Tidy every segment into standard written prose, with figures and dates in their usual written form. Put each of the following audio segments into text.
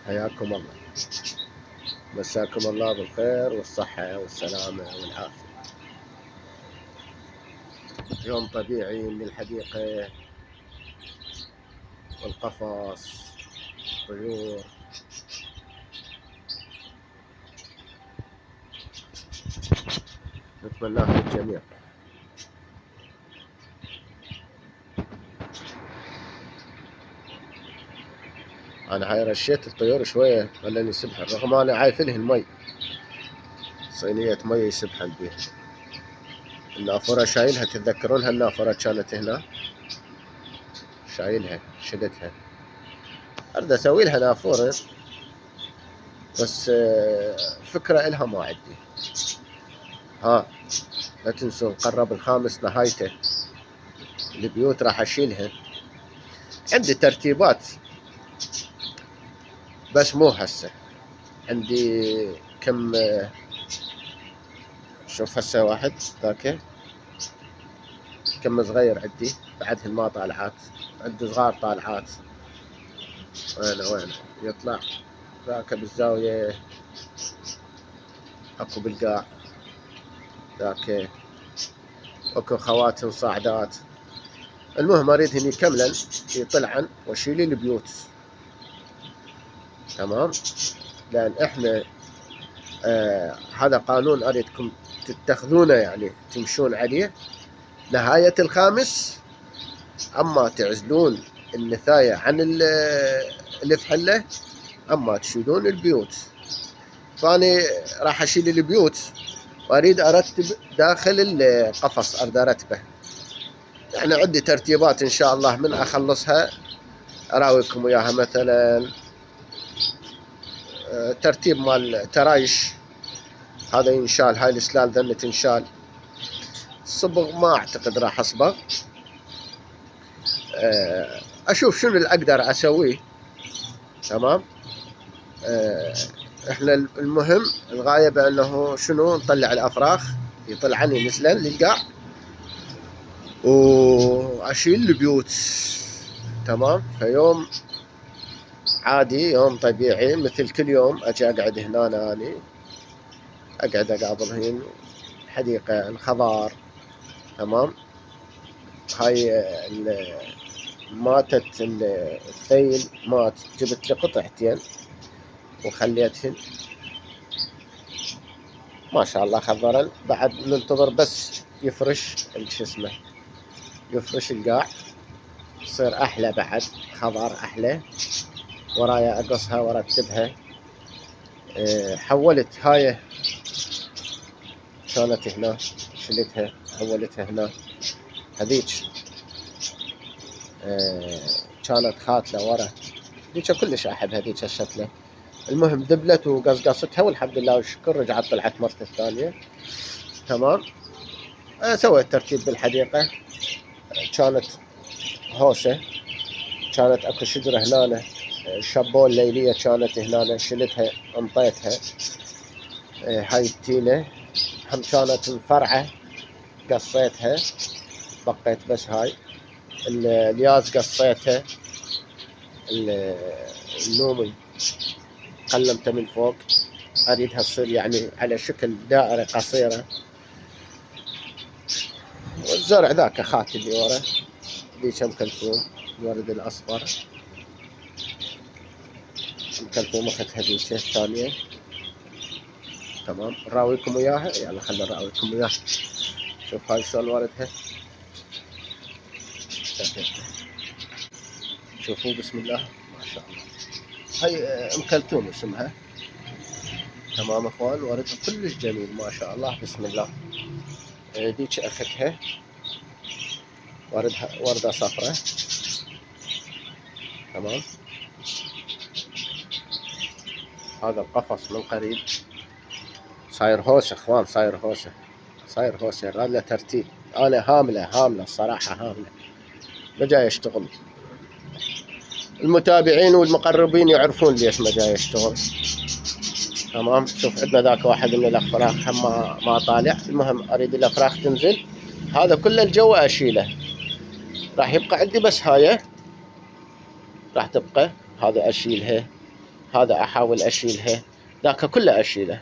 حياكم الله، مساكم الله بالخير والصحة والسلامة والعافية. يوم طبيعي من الحديقة والقفص، طيور، نتمناه للجميع. أنا هاي رشيت الطيور شوية خلاني يسبحن، رغم أنا عايف لهن مي، صينية مي يسبحن بيها. النافورة شايلها، تتذكرون هالنافورة كانت هنا، شايلها شلتها، أريد أسوي لها نافورة بس فكرة إلها ما عندي. لا تنسوا قرب الخامس نهايته، البيوت راح أشيلها، عندي ترتيبات بس مو هسه. عندي كم، شوف هسه واحد ذاك كم صغير عندي، بعدهن ما طالعات، عندي صغار طالعات. وين يطلع ذاك بالزاوية، اكو بالقاع ذاك، اكو خواتم صاعدات. المهم اريدهن يكملن يطلعن واشيل البيوت، تمام. لان احنا هذا قانون اريدكم تتخذونه، يعني تمشون عليه. نهاية الخامس اما تعزلون النثاية عن الفحلة، اما تشيلون البيوت. فاني راح اشيل البيوت واريد ارتب داخل القفص، اريد ارتبه. يعني عندي ترتيبات ان شاء الله، من اخلصها اراويكم وياها. مثلا ترتيب مال ترايش، هذا ينشال، هاي السلال ذنة تنشال. الصبغ ما اعتقد راح اصبغ، اشوف شنو اللي اقدر اسويه، تمام. احنا المهم الغاية بانه شنو، نطلع الافراخ يطلعن ينزلن للقاع واشيل البيوت، تمام. فيوم عادي، يوم طبيعي مثل كل يوم، اجي اقعد هنا، اني اقعد اقابلهن، الحديقة، الخضار، تمام. هاي ماتت الثيل مات، جبت لي قطعتين وخليتهن ما شاء الله خضرا. بعد ننتظر بس يفرش شو اسمه، يفرش القاع، يصير احلى، بعد خضار احلى. ورايا اقصها وارتبها. حولت هاي كانت هنا، شلتها حولتها هنا. هذيك كانت خاتله ورا، هذيك كلش احب هذيك الشتله. المهم ذبلت وقصقصتها والحمد لله والشكر، رجعت طلعت مرتي الثانيه، تمام. سويت ترتيب بالحديقه، كانت هوسه، كانت اكو شجره هنا، شابول ليليه كانت هنا، شلتها انطيتها. هاي التينه هم كانت مفرعه، قصيتها، بقيت بس هاي. الياز قصيته، النومي قلمته من فوق، اريدها تصير يعني على شكل دائرة قصيرة. والزرع ذاك خات اللي ورا، ذيك ام كلثوم، الورد الاصفر، ام كلثوم اختها ذيك الثانية، تمام. نراويكم وياها، يلا خلنا نراويكم وياها. شوف هاي شلون وردها، شوفوا بسم الله ما شاء الله. هاي ام كلثوم اسمها، تمام اخوان. وردها كلش جميل ما شاء الله، بسم الله. ذيك اختها وردة صفراء، تمام. هذا القفص من قريب صاير هوسه اخوان، صاير هوسه غير ترتيب. انا هامله الصراحه، هامله ما جاي اشتغل. المتابعين والمقربين يعرفون ليش ما جاي اشتغل، تمام. شوف عندنا ذاك واحد من الافراخ هم ما طالع. المهم اريد الافراخ تنزل، هذا كل الجو اشيله، راح يبقى عندي بس هاي راح تبقى، هذا اشيلها. هذا أحاول أشيلها، ذاك كله أشيله،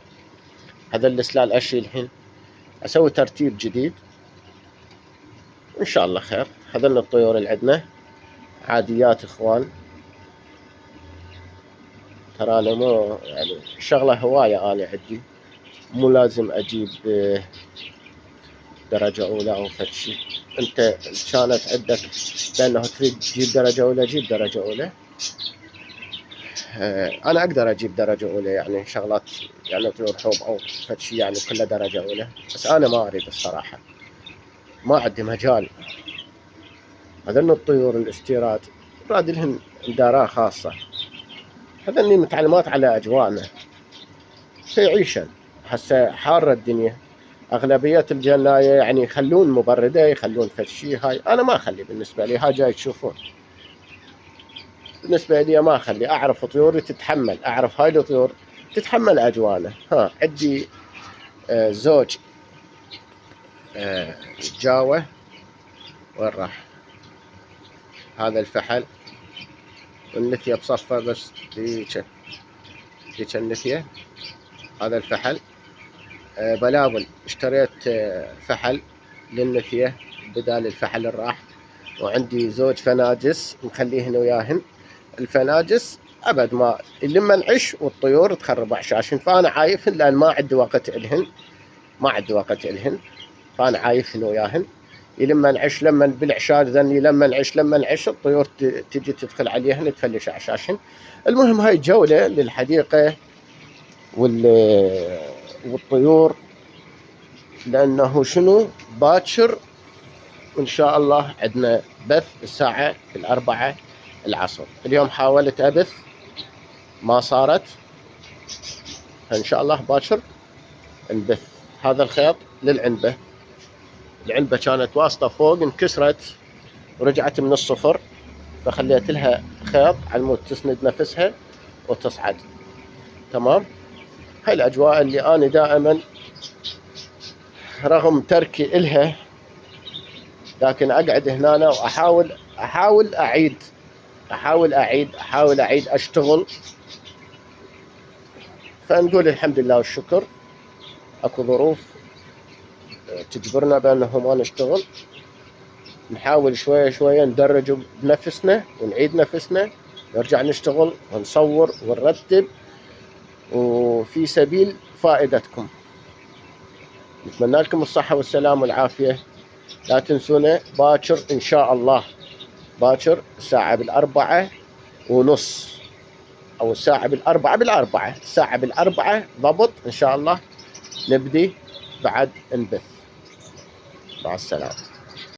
هذا السلال أشيلهن، أسوي ترتيب جديد إن شاء الله خير. هذول الطيور اللي عندنا عاديات إخوان، ترى أنا مو يعني شغلة هواية أنا عندي، مو لازم أجيب درجة أولى أو فد شي. أنت كانت عندك لأنه تريد تجيب درجة أولى جيب درجة أولى. أنا أقدر أجيب درجة أولى يعني شغلات يعني طيور حوب أو فد شي يعني كلها درجة أولى، بس أنا ما أريد الصراحة، ما عندي مجال. هذن الطيور الاستيراد راد لهن إدارة خاصة، هذني متعلمات على أجواءنا فيعيشن. هسه حارة الدنيا، أغلبية الجناية يعني يخلون مبردة، يخلون فد شي. هاي أنا ما أخلي، بالنسبة لي هاي جاي تشوفون، بالنسبة لي ما أخلي. أعرف طيوري تتحمل، أعرف هاي الطيور تتحمل أجواءنا. عندي زوج جاوة، وين راح هذا الفحل والنثية بصفة، بس ذيك النثية، هذا الفحل بلابل. اشتريت فحل للنثية بدال الفحل الراح، وعندي زوج فناجس مخليهن وياهن. الفناجس أبد ما لما نعش والطيور تخرب عشاشن، فأنا عايفهن لأن ما عندي وقت إلهن، ما عندي وقت إلهن، فأنا عايفهن وياهن. لما نعش لما بالعشاد ذني لما نعش الطيور تجي تدخل عليهن تفلش عشاشن. المهم هاي جولة للحديقة والطيور، لأنه شنو باكر إن شاء الله عندنا بث الساعة 4 العصر. اليوم حاولت أبث ما صارت، فإن شاء الله باكر نبث. هذا الخيط للعنبة، العنبة كانت واسطة فوق انكسرت ورجعت من الصفر، فخليت لها خيط على مود تسند نفسها وتصعد. تمام. هاي الأجواء اللي أنا دائما رغم تركي إلها لكن أقعد هنا وأحاول أعيد أشتغل. فنقول الحمد لله والشكر، أكو ظروف تجبرنا بأنه ما نشتغل، نحاول شوية شوية ندرج بنفسنا ونعيد نفسنا، نرجع نشتغل ونصور ونرتب، وفي سبيل فائدتكم. نتمنى لكم الصحة والسلام والعافية. لا تنسونا باكر إن شاء الله، باكر الساعة 4:30 أو الساعة 4:04، الساعة 4 ضبط إن شاء الله نبدي بعد نبث. مع السلامة.